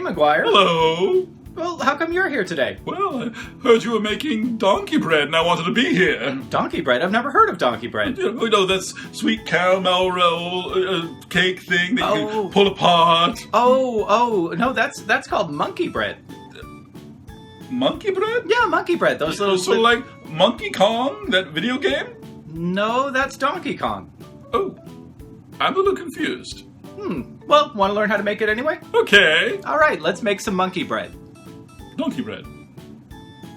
Magure. Hello. Well, how come you're here today? Well, I heard you were making donkey bread and I wanted to be here. Donkey bread? I've never heard of donkey bread. You know, that's sweet caramel roll cake thing that you Oh. can pull apart. No, that's called monkey bread. Monkey bread? Yeah, monkey bread. Those little... So like Monkey Kong, that video game? No, that's Donkey Kong. Oh, I'm a little confused. Well, want to learn how to make it anyway? Okay. All right, let's make some monkey bread. Donkey bread.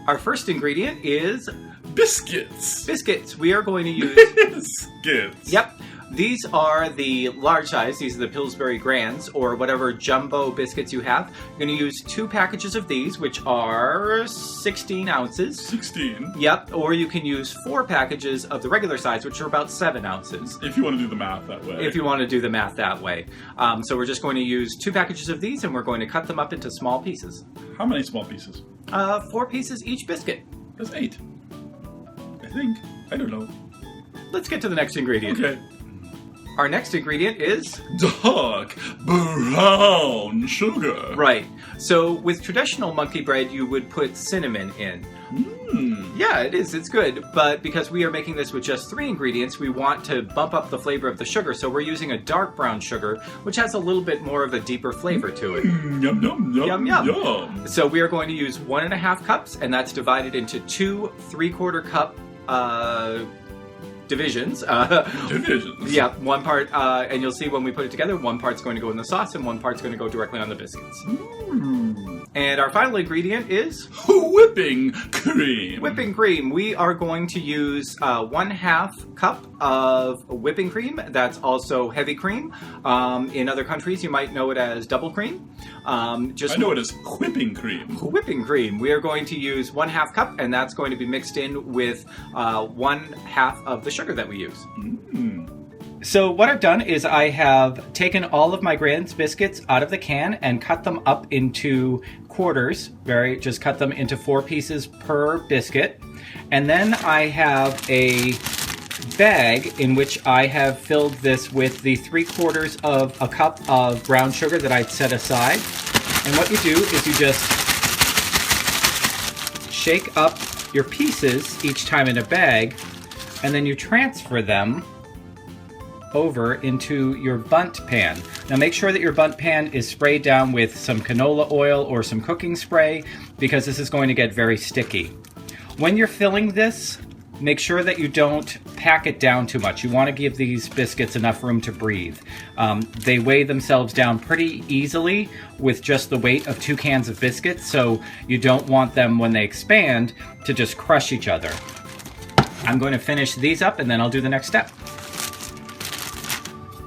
Our first ingredient is Biscuits. biscuits. We are going to use... Biscuits. Yep. These are the large size. These are the Pillsbury Grands, or whatever jumbo biscuits you have. You're going to use 2 packages of these, which are 16 ounces. 16. Yep, or you can use 4 packages of the regular size, which are about 7 ounces. If you want to do the math that way. If you want to do the math that way. So we're just going to use 2 packages of these, and we're going to cut them up into small pieces. How many small pieces? 4 pieces each biscuit. That's 8. I think. I don't know. Let's get to the next ingredient. Okay. Our next ingredient is... Dark brown sugar. Right. So with traditional monkey bread, you would put cinnamon in. Yeah, it is. It's good. But because we are making this with just 3 ingredients, we want to bump up the flavor of the sugar. So we're using a dark brown sugar, which has a little bit more of a deeper flavor to it. Yum, yum, yum, Yum, yum. yum. So we are going to use 1.5 cups, and that's divided into 2 3/4 cup divisions. Divisions. Yeah, one part, and you'll see when we put it together, one part's going to go in the sauce, and one part's going to go directly on the biscuits. And our final ingredient is... Whipping cream. whipping cream. We are going to use 1/2 cup of whipping cream. That's also heavy cream. In other countries, you might know it as double cream. I know it as whipping cream. Whipping cream. We are going to use 1/2 cup, and that's going to be mixed in with 1/2 of the sugar that we use. So what I've done is I have taken all of my Grand's biscuits out of the can and cut them up into quarters. Just cut them into 4 pieces per biscuit. And then I have a bag in which I have filled this with the 3/4 of a cup of brown sugar that I'd set aside. And what you do is you just shake up your pieces each time in a bag, and then you transfer them over into your bundt pan. Now make sure that your bundt pan is sprayed down with some canola oil or some cooking spray, because this is going to get very sticky. When you're filling this, make sure that you don't pack it down too much. You want to give these biscuits enough room to breathe. They weigh themselves down pretty easily with just the weight of 2 cans of biscuits, so you don't want them, when they expand, to just crush each other. I'm going to finish these up, and then I'll do the next step.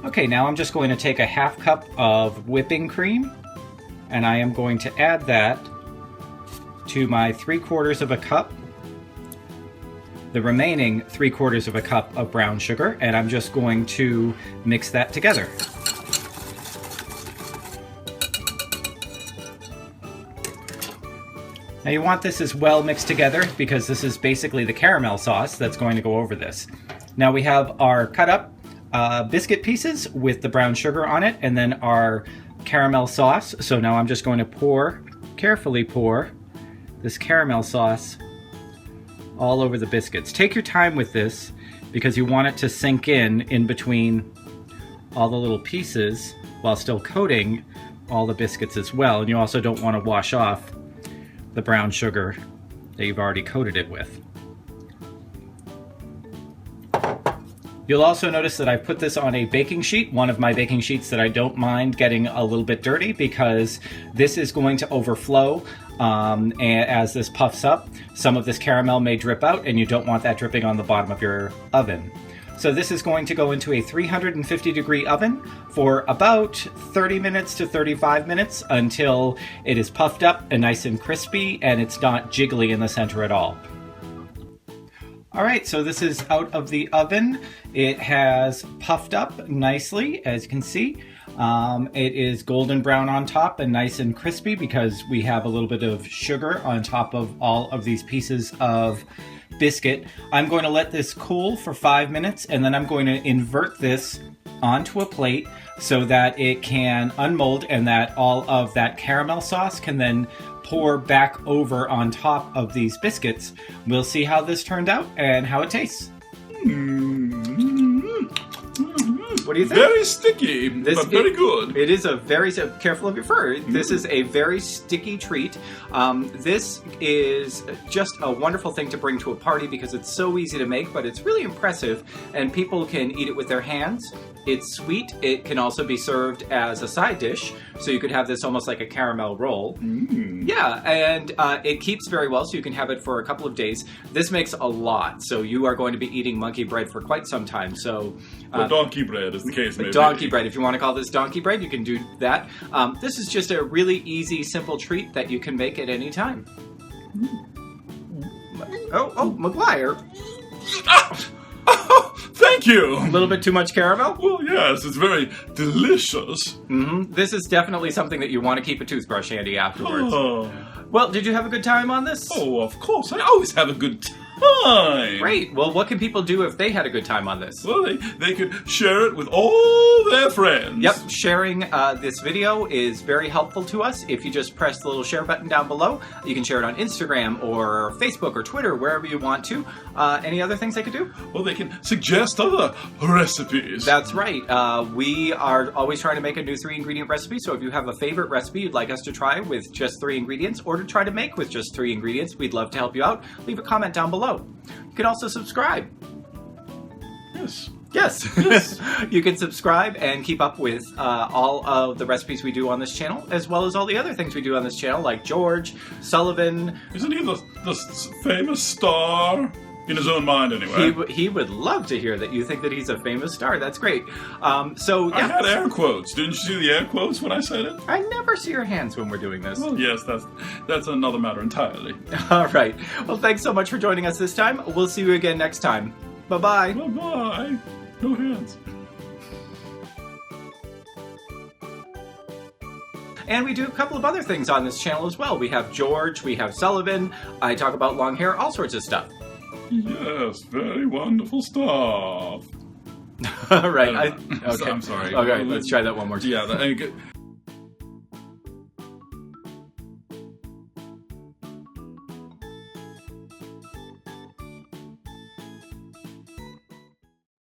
Okay, now I'm just going to take a 1/2 cup of whipping cream, and I am going to add that to my 3/4 of a cup, the remaining 3/4 of a cup of brown sugar, and I'm just going to mix that together. Now you want this as well mixed together, because this is basically the caramel sauce that's going to go over this. Now we have our cut up biscuit pieces with the brown sugar on it, and then our caramel sauce. So now I'm just going to carefully pour this caramel sauce all over the biscuits. Take your time with this, because you want it to sink in between all the little pieces while still coating all the biscuits as well. And you also don't want to wash off the brown sugar that you've already coated it with. You'll also notice that I put this on a baking sheet, one of my baking sheets that I don't mind getting a little bit dirty, because this is going to overflow and as this puffs up. Some of this caramel may drip out, and you don't want that dripping on the bottom of your oven. So this is going to go into a 350-degree oven for about 30 minutes to 35 minutes until it is puffed up and nice and crispy, and it's not jiggly in the center at all. All right, so this is out of the oven. It has puffed up nicely, as you can see. It is golden brown on top and nice and crispy, because we have a little bit of sugar on top of all of these pieces of biscuit. I'm going to let this cool for 5 minutes, and then I'm going to invert this onto a plate so that it can unmold and that all of that caramel sauce can then pour back over on top of these biscuits. We'll see how this turned out and how it tastes. What do you think? Very sticky, but very good. It is a very, careful of your fur. This is a very sticky treat. This is just a wonderful thing to bring to a party because it's so easy to make, but it's really impressive, and people can eat it with their hands. It's sweet. It can also be served as a side dish, so you could have this almost like a caramel roll. Yeah, and it keeps very well, so you can have it for a couple of days. This makes a lot, so you are going to be eating monkey bread for quite some time. So, or donkey bread, as the case may be. Donkey bread, if you want to call this donkey bread, you can do that. This is just a really easy, simple treat that you can make at any time. Oh, Magure. Thank you! A little bit too much caramel? Well, yes, it's very delicious. This is definitely something that you want to keep a toothbrush handy afterwards. Oh. Well, did you have a good time on this? Oh, of course. I always have a good time. Great. Well, what can people do if they had a good time on this? Well, they could share it with all their friends. Yep, sharing this video is very helpful to us. If you just press the little share button down below, you can share it on Instagram or Facebook or Twitter, wherever you want to. Any other things they could do? Well, they can suggest other recipes. That's right. We are always trying to make a new 3-ingredient recipe, so if you have a favorite recipe you'd like us to try with just 3 ingredients or to try to make with just 3 ingredients, we'd love to help you out. Leave a comment down below. You can also subscribe. Yes. You can subscribe and keep up with all of the recipes we do on this channel, as well as all the other things we do on this channel, like George, Sullivan. Isn't he the famous star? In his own mind, anyway. He would love to hear that you think that he's a famous star. That's great. So, yeah. I had air quotes. Didn't you see the air quotes when I said it? I never see your hands when we're doing this. Well, yes, that's another matter entirely. All right. Well, thanks so much for joining us this time. We'll see you again next time. Bye-bye. Bye-bye. No hands. And we do a couple of other things on this channel as well. We have George, we have Sullivan. I talk about long hair, all sorts of stuff. Yes, very wonderful stuff. All right. Okay. I'm sorry. Okay, let's try that one more time. Yeah.